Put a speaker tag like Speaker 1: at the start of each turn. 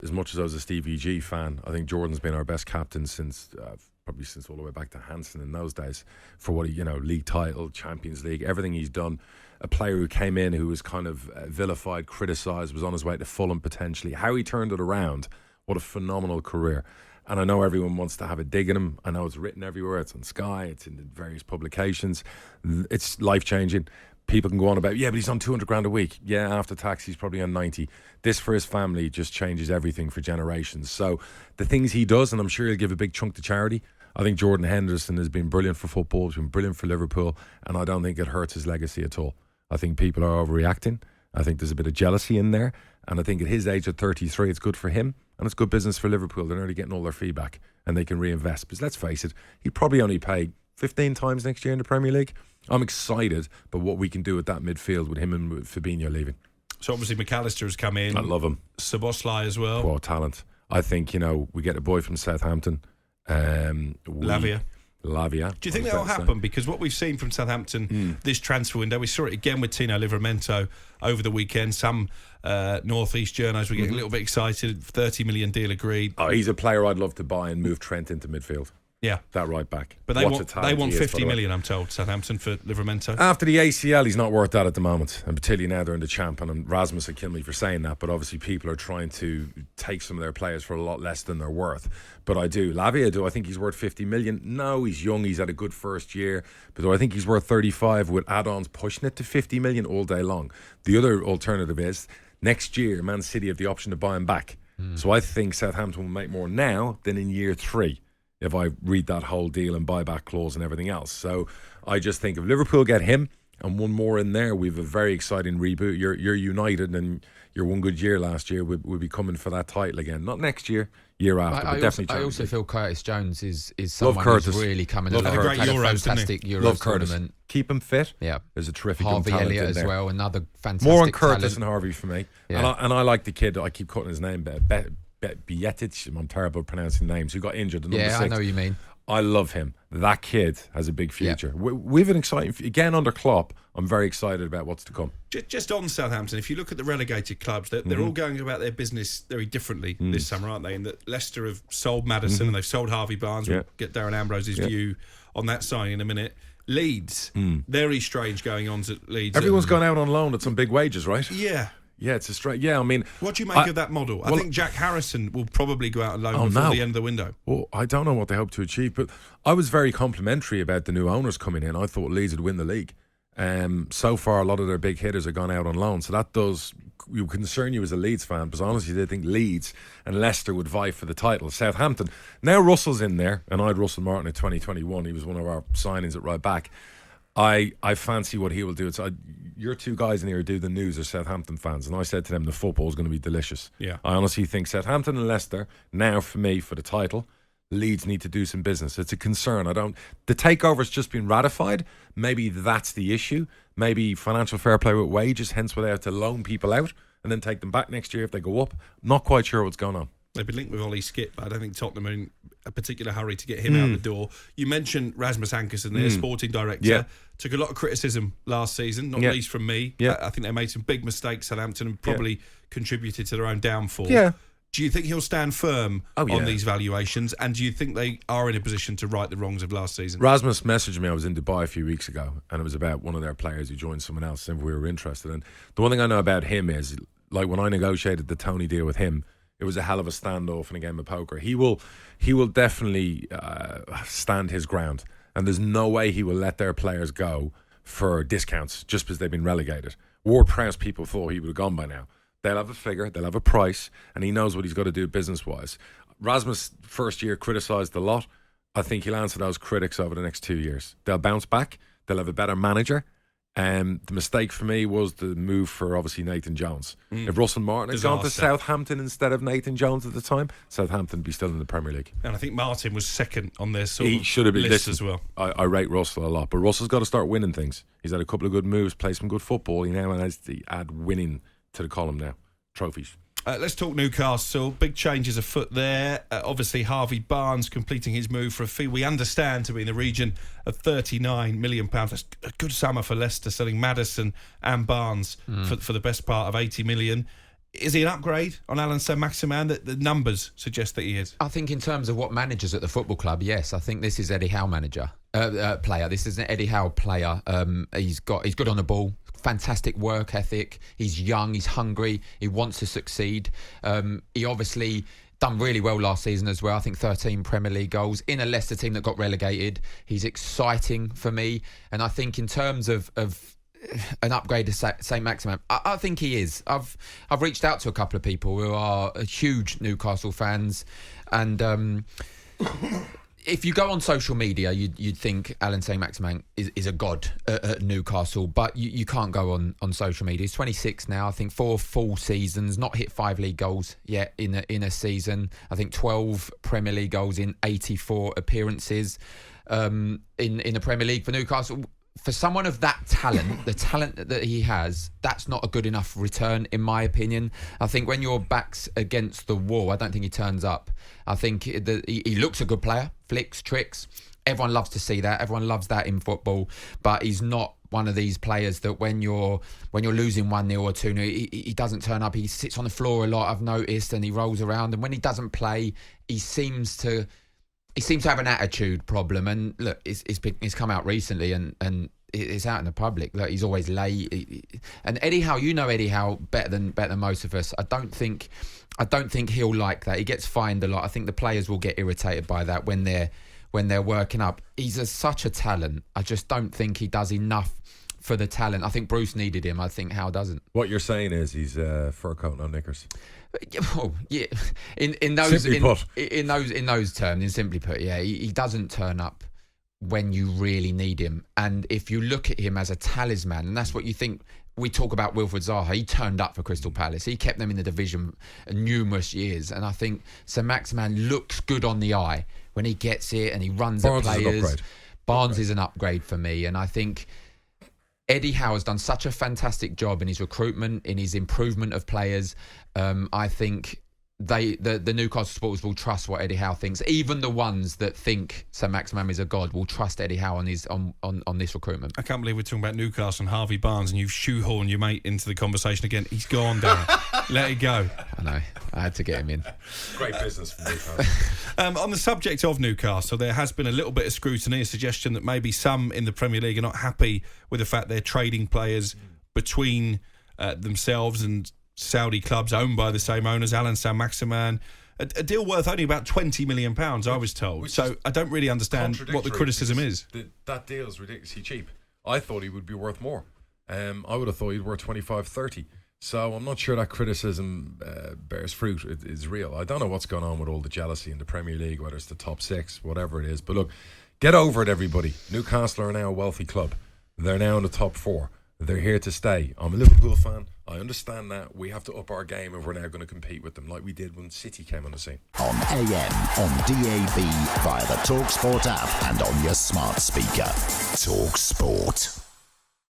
Speaker 1: as much as I was a Stevie G fan, I think Jordan's been our best captain since probably since all the way back to Hansen in those days, for what he, league title, Champions League, everything he's done. A player who came in who was kind of vilified, criticised, was on his way to Fulham potentially. How he turned it around, what a phenomenal career. And I know everyone wants to have a dig at him. I know it's written everywhere. It's on Sky. It's in the various publications. It's life-changing. People can go on about, but he's on 200 grand a week. Yeah, after tax, he's probably on 90. This, for his family, just changes everything for generations. So the things he does, and I'm sure he'll give a big chunk to charity. I think Jordan Henderson has been brilliant for football. He's been brilliant for Liverpool. And I don't think it hurts his legacy at all. I think people are overreacting. I think there's a bit of jealousy in there. And I think at his age at 33, it's good for him. And it's good business for Liverpool. They're nearly getting all their feedback and they can reinvest. Because let's face it, he'd probably only pay 15 times next year in the Premier League. I'm excited about what we can do with that midfield with him and with Fabinho leaving.
Speaker 2: So obviously McAllister has come in.
Speaker 1: I love him.
Speaker 2: Szoboszlai as well.
Speaker 1: What talent. I think, we get a boy from Southampton.
Speaker 2: Lavia. Do you think that will happen? Because what we've seen from Southampton this transfer window, we saw it again with Tino Livramento over the weekend. Some North East journos were getting a little bit excited. 30 million deal agreed.
Speaker 1: Oh, he's a player I'd love to buy and move Trent into midfield.
Speaker 2: Yeah,
Speaker 1: that right back.
Speaker 2: But they want 50 million, I'm told, Southampton for Livramento.
Speaker 1: After the ACL, he's not worth that at the moment, and particularly now they're in the champ. And Rasmus would kill me for saying that, but obviously people are trying to take some of their players for a lot less than they're worth. But I do. Lavia, do I think he's worth 50 million? No, he's young. He's had a good first year. But do I think he's worth 35 with add-ons pushing it to 50 million all day long? The other alternative is next year, Man City have the option to buy him back. So I think Southampton will make more now than in year 3. If I read that whole deal and buyback clause and everything else. So I just think if Liverpool get him and one more in there, we have a very exciting reboot. You're United and your one good year last year. We'll be coming for that title again. Not next year, year after, but definitely.
Speaker 3: I also feel Curtis Jones is someone who's really coming along.
Speaker 2: Had a great Euros,
Speaker 3: fantastic Euros tournament.
Speaker 1: Keep him fit.
Speaker 3: Yeah,
Speaker 1: there's a terrific
Speaker 3: Harvey
Speaker 1: young talent
Speaker 3: Elliott
Speaker 1: in there
Speaker 3: as well. Another fantastic
Speaker 1: more on Curtis
Speaker 3: talent.
Speaker 1: and Harvey for me.
Speaker 3: Yeah.
Speaker 1: And I like the kid. I keep cutting his name. Bietic. I'm terrible at pronouncing names. Who got injured? Number 6.
Speaker 3: I know what you mean.
Speaker 1: I love him. That kid has a big future. Yeah. We've an exciting... Again, under Klopp, I'm very excited about what's to come.
Speaker 2: Just on Southampton, if you look at the relegated clubs, they're all going about their business very differently this summer, aren't they? In that Leicester have sold Maddison and they've sold Harvey Barnes. We'll get Darren Ambrose's view on that signing in a minute. Leeds, very strange going on at Leeds.
Speaker 1: Everyone's gone out on loan at some big wages, right?
Speaker 2: Yeah.
Speaker 1: Yeah, it's a straight. Yeah, I mean,
Speaker 2: what do you make of that model? I think Jack Harrison will probably go out on loan before the end of the window.
Speaker 1: Well, I don't know what they hope to achieve, but I was very complimentary about the new owners coming in. I thought Leeds would win the league. So far, a lot of their big hitters have gone out on loan, so that does concern you as a Leeds fan. Because honestly, they think Leeds and Leicester would vie for the title. Southampton. Now Russell's in there, and I had Russell Martin in 2021. He was one of our signings at right back. I fancy what he will do. So your two guys in here who do the news are Southampton fans, and I said to them the football is going to be delicious.
Speaker 2: Yeah,
Speaker 1: I honestly think Southampton and Leicester now for me for the title. Leeds need to do some business. It's a concern. The takeover's just been ratified. Maybe that's the issue. Maybe financial fair play with wages, hence why they have to loan people out and then take them back next year if they go up. Not quite sure what's going on.
Speaker 2: They've been linked with Ollie Skip, but I don't think Tottenham are in a particular hurry to get him out the door. You mentioned Rasmus Ankersen, their sporting director.
Speaker 1: Yeah.
Speaker 2: Took a lot of criticism last season, not least from me.
Speaker 1: Yeah.
Speaker 2: I think they made some big mistakes, Southampton, and probably contributed to their own downfall.
Speaker 1: Yeah.
Speaker 2: Do you think he'll stand firm on these valuations? And do you think they are in a position to right the wrongs of last season?
Speaker 1: Rasmus messaged me. I was in Dubai a few weeks ago, and it was about one of their players who joined someone else, and we were interested. And the one thing I know about him is, like when I negotiated the Tony deal with him, it was a hell of a standoff in a game of poker. He will definitely stand his ground, and there's no way he will let their players go for discounts just because they've been relegated. Ward-Prowse people thought he would have gone by now. They'll have a figure, they'll have a price, and he knows what he's got to do business-wise. Rasmus, first year, criticised a lot. I think he'll answer those critics over the next 2 years. They'll bounce back. They'll have a better manager. The mistake for me was the move for, obviously, Nathan Jones. If Russell Martin had gone to Southampton instead of Nathan Jones at the time, Southampton would be still in the Premier League.
Speaker 2: And I think Martin was second on their
Speaker 1: he should have been
Speaker 2: list as well.
Speaker 1: I rate Russell a lot, but Russell's got to start winning things. He's had a couple of good moves, played some good football. He now has to add winning to the column now. Trophies.
Speaker 2: Let's talk Newcastle. Big changes afoot there. Obviously, Harvey Barnes completing his move for a fee we understand to be in the region of £39 million. That's a good summer for Leicester, selling Maddison and Barnes for the best part of £80 million. Is he an upgrade on Allan Saint-Maximin? The numbers suggest that he is.
Speaker 3: I think in terms of what managers at the football club, yes. I think this is Eddie Howe player. This is an Eddie Howe player. He's good on the ball. Fantastic work ethic. He's young. He's hungry. He wants to succeed. He obviously done really well last season as well. I think 13 Premier League goals in a Leicester team that got relegated. He's exciting for me. And I think in terms of an upgrade to Saint-Maximin, I think he is. I've reached out to a couple of people who are huge Newcastle fans, and if you go on social media, you'd think Allan Saint-Maximin is a god at Newcastle, but you can't go on social media. He's 26 now. I think 4 full seasons, not hit 5 league goals yet in a season. I think 12 Premier League goals in 84 appearances in the Premier League for Newcastle. For someone of that talent, the talent that he has, that's not a good enough return, in my opinion. I think when your back's against the wall, I don't think he turns up. I think he looks a good player, flicks, tricks. Everyone loves to see that. Everyone loves that in football. But he's not one of these players that when you're losing 1-0 or 2-0, he doesn't turn up. He sits on the floor a lot, I've noticed, and he rolls around. And when he doesn't play, he seems to have an attitude problem. And look, it's come out recently, and it's out in the public. Look, he's always late. And Eddie Howe, you know Eddie Howe better than most of us. I don't think he'll like that. He gets fined a lot. I think the players will get irritated by that when they're working up. He's such a talent. I just don't think he does enough for the talent. I think Bruce needed him. I think Howe doesn't.
Speaker 1: What you're saying is he's fur coat, no knickers.
Speaker 3: Well, yeah. In those terms, simply put, yeah, he doesn't turn up when you really need him. And if you look at him as a talisman, and that's what you think. We talk about Wilfried Zaha. He turned up for Crystal Palace. He kept them in the division numerous years. And I think Saint-Maximin looks good on the eye when he gets it and he runs at players. Barnes is an upgrade for me. And I think Eddie Howe has done such a fantastic job in his recruitment, in his improvement of players. I think the Newcastle supporters will trust what Eddie Howe thinks. Even the ones that think Saint-Maximin is a god will trust Eddie Howe on this recruitment.
Speaker 2: I can't believe we're talking about Newcastle and Harvey Barnes, and you've shoehorned your mate into the conversation again. He's gone, Darren. Let it go.
Speaker 3: I know. I had to get him in.
Speaker 1: Great business for Newcastle.
Speaker 2: On the subject of Newcastle, there has been a little bit of scrutiny, a suggestion that maybe some in the Premier League are not happy with the fact they're trading players between themselves and Saudi clubs owned by the same owners, Allan Saint-Maximin. A deal worth only about £20 million, I was told. So I don't really understand what the criticism is.
Speaker 1: That deal is ridiculously cheap. I thought he would be worth more. I would have thought he'd worth 25, 30. So I'm not sure that criticism bears fruit. It is real. I don't know what's going on with all the jealousy in the Premier League, whether it's the top 6, whatever it is. But look, get over it, everybody. Newcastle are now a wealthy club. They're now in the top 4. They're here to stay. I'm a Liverpool fan. I understand that. We have to up our game if we're now going to compete with them like we did when City came on the scene.
Speaker 4: On AM, on DAB, via the talkSPORT app and on your smart speaker. talkSPORT.